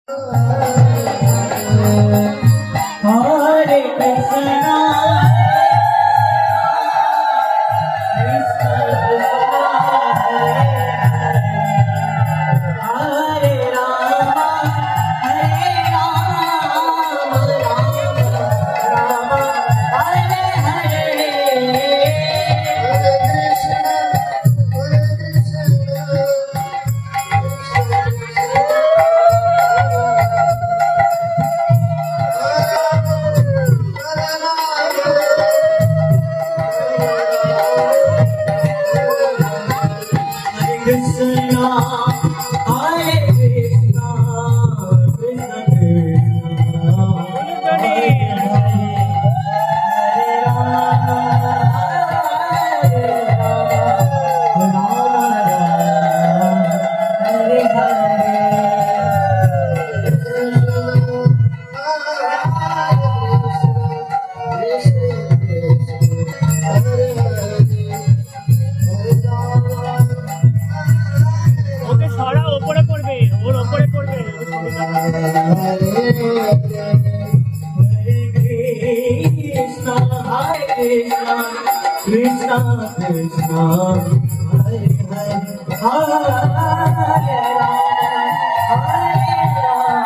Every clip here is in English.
Hare Krishna, Krishna Krishna, Hare Rama, Hare Rama, Rama Hare Hare. Krishna, Hare Krishna, Krishna Krishna, Hare Hare, Hare Rama, Hare Rama, Rama Rama, Hare ওকে সরা ওপরে পড়বে, ওর ওপরে পড়বে। Krishna, Hare Krishna, Krishna Krishna, Hare Hare, Hare Rama, Hare Rama,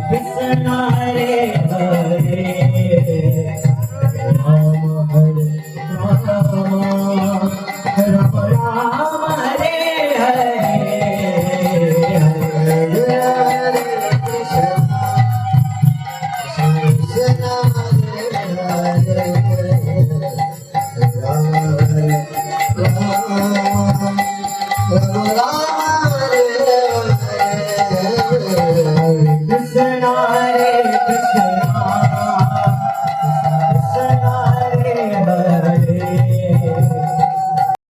Krishna Hare Hare.